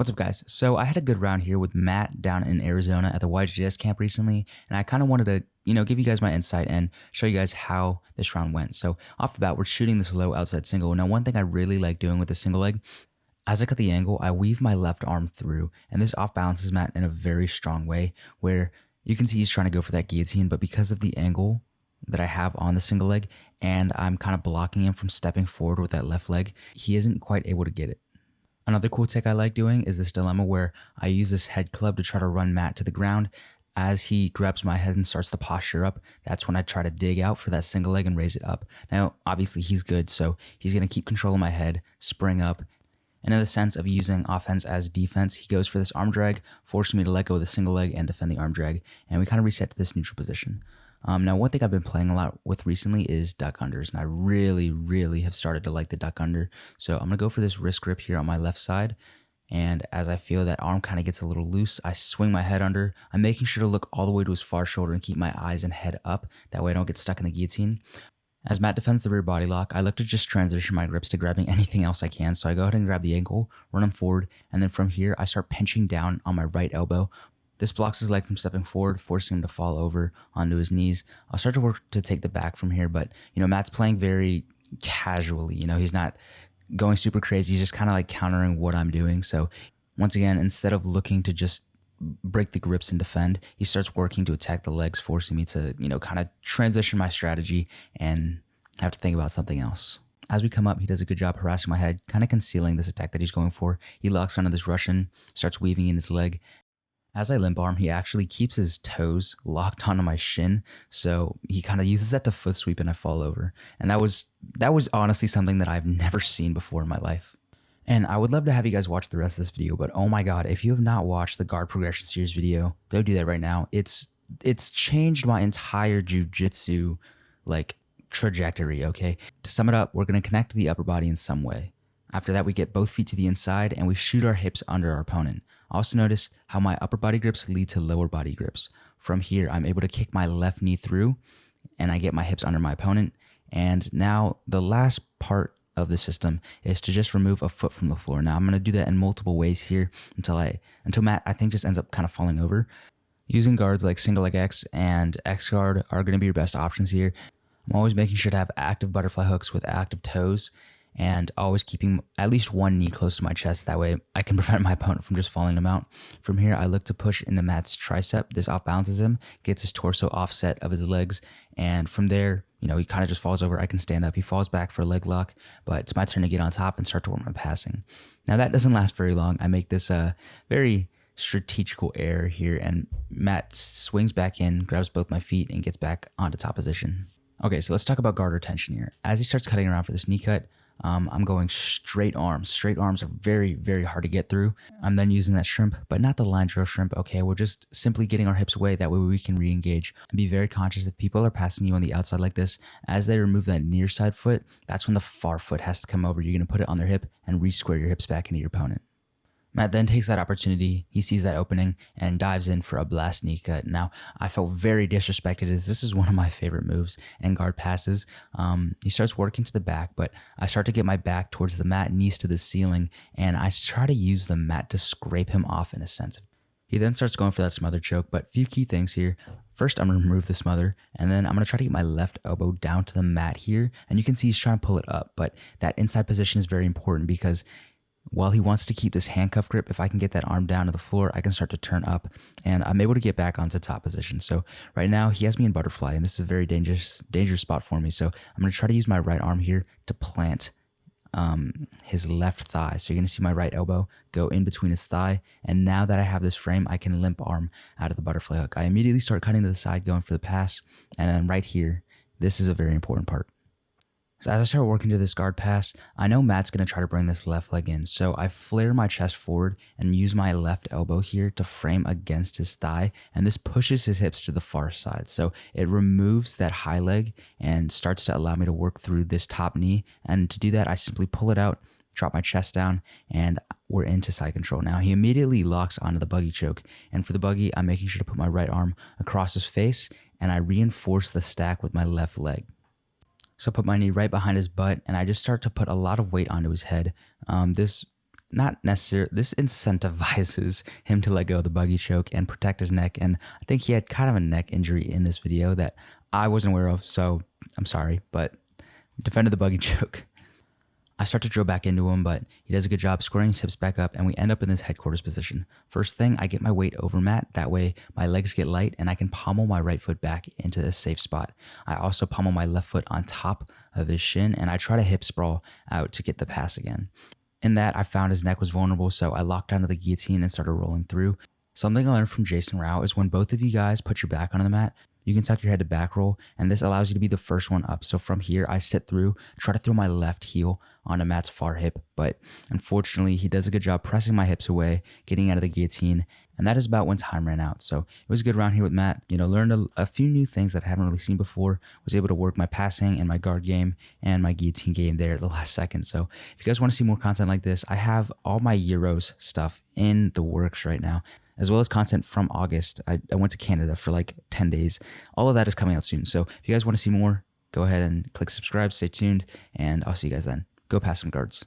What's up, guys? So I had a good round here with Matt down in Arizona at the YJS camp recently, and I kind of wanted to, give you guys my insight and show you guys how this round went. So off the bat, we're shooting this low outside single. Now, one thing I really like doing with the single leg, as I cut the angle, I weave my left arm through, and this off balances Matt in a very strong way where you can see he's trying to go for that guillotine, but because of the angle that I have on the single leg and I'm kind of blocking him from stepping forward with that left leg, he isn't quite able to get it. Another cool trick I like doing is this dilemma where I use this head club to try to run Matt to the ground. As he grabs my head and starts to posture up, that's when I try to dig out for that single leg and raise it up. Now, obviously he's good, so he's going to keep control of my head, spring up, and in the sense of using offense as defense, he goes for this arm drag, forcing me to let go of the single leg and defend the arm drag, and we kind of reset to this neutral position. Now, one thing I've been playing a lot with recently is duck unders, and I really have started to like the duck under. So I'm going to go for this wrist grip here on my left side, and as I feel that arm kind of gets a little loose, I swing my head under. I'm making sure to look all the way to his far shoulder and keep my eyes and head up. That way I don't get stuck in the guillotine. As Matt defends the rear body lock, I look to just transition my grips to grabbing anything else I can. So I go ahead and grab the ankle, run him forward, and then from here, I start pinching down on my right elbow. This blocks his leg from stepping forward, forcing him to fall over onto his knees. I'll start to work to take the back from here, but, Matt's playing very casually. He's not going super crazy. He's just kind of like countering what I'm doing. So once again, instead of looking to just break the grips and defend, he starts working to attack the legs, forcing me to, kind of transition my strategy and have to think about something else. As we come up, he does a good job harassing my head, kind of concealing this attack that he's going for. He locks onto this Russian, starts weaving in his leg. As I limp arm, he actually keeps his toes locked onto my shin, so he kind of uses that to foot sweep and I fall over. And that was honestly something that I've never seen before in my life. And I would love to have you guys watch the rest of this video, but oh my god, if you have not watched the guard progression series video, go do that right now. It's changed my entire jiu-jitsu trajectory, okay? To sum it up, we're going to connect the upper body in some way. After that, we get both feet to the inside and we shoot our hips under our opponent. Also notice how my upper body grips lead to lower body grips. From here, I'm able to kick my left knee through and I get my hips under my opponent. And now the last part of the system is to just remove a foot from the floor. Now I'm going to do that in multiple ways here until Matt, I think, just ends up kind of falling over. Using guards like single leg X and X guard are going to be your best options here. I'm always making sure to have active butterfly hooks with active toes, and always keeping at least one knee close to my chest. That way I can prevent my opponent from just falling him out. From here, I look to push into Matt's tricep. This off balances him, gets his torso offset of his legs. And from there, he kind of just falls over. I can stand up. He falls back for a leg lock, but it's my turn to get on top and start to work my passing. Now that doesn't last very long. I make this very strategical error here, and Matt swings back in, grabs both my feet, and gets back onto top position. Okay, so let's talk about guard retention here. As he starts cutting around for this knee cut, I'm going straight arms. Straight arms are very hard to get through. I'm then using that shrimp, but not the line drill shrimp. Okay, we're just simply getting our hips away. That way we can re-engage. And be very conscious if people are passing you on the outside like this, as they remove that near side foot, that's when the far foot has to come over. You're going to put it on their hip and re-square your hips back into your opponent. Matt then takes that opportunity, he sees that opening, and dives in for a blast knee cut. Now, I felt very disrespected as this is one of my favorite moves and guard passes. He starts working to the back, but I start to get my back towards the mat, knees to the ceiling, and I try to use the mat to scrape him off in a sense. He then starts going for that smother choke, but few key things here. First, I'm going to remove the smother, and then I'm going to try to get my left elbow down to the mat here, and you can see he's trying to pull it up, but that inside position is very important because while he wants to keep this handcuff grip, if I can get that arm down to the floor, I can start to turn up and I'm able to get back onto top position. So right now he has me in butterfly, and this is a very dangerous spot for me. So I'm going to try to use my right arm here to plant his left thigh. So you're going to see my right elbow go in between his thigh. And now that I have this frame, I can limp arm out of the butterfly hook. I immediately start cutting to the side, going for the pass. And then right here, this is a very important part. So as I start working to this guard pass, I know Matt's going to try to bring this left leg in. So I flare my chest forward and use my left elbow here to frame against his thigh. And this pushes his hips to the far side. So it removes that high leg and starts to allow me to work through this top knee. And to do that, I simply pull it out, drop my chest down, and we're into side control. Now he immediately locks onto the buggy choke. And for the buggy, I'm making sure to put my right arm across his face and I reinforce the stack with my left leg. So I put my knee right behind his butt and I just start to put a lot of weight onto his head. This not necessarily, this incentivizes him to let go of the buggy choke and protect his neck. And I think he had kind of a neck injury in this video that I wasn't aware of. So I'm sorry, but defended the buggy choke. I start to drill back into him, but he does a good job squaring his hips back up, and we end up in this headquarters position. First thing, I get my weight over mat. That way my legs get light and I can pommel my right foot back into a safe spot. I also pommel my left foot on top of his shin, and I try to hip sprawl out to get the pass again. In that, I found his neck was vulnerable, so I locked onto the guillotine and started rolling through. Something I learned from Jason Rao is when both of you guys put your back onto the mat, you can tuck your head to back roll, and this allows you to be the first one up. So from here, I sit through, try to throw my left heel onto Matt's far hip, but unfortunately, he does a good job pressing my hips away, getting out of the guillotine, and that is about when time ran out. So it was a good round here with Matt. Learned a few new things that I haven't really seen before, was able to work my passing and my guard game and my guillotine game there at the last second. So if you guys want to see more content like this, I have all my Euros stuff in the works right now, as well as content from August. I went to Canada for like 10 days. All of that is coming out soon. So if you guys want to see more, go ahead and click subscribe, stay tuned, and I'll see you guys then. Go pass some guards.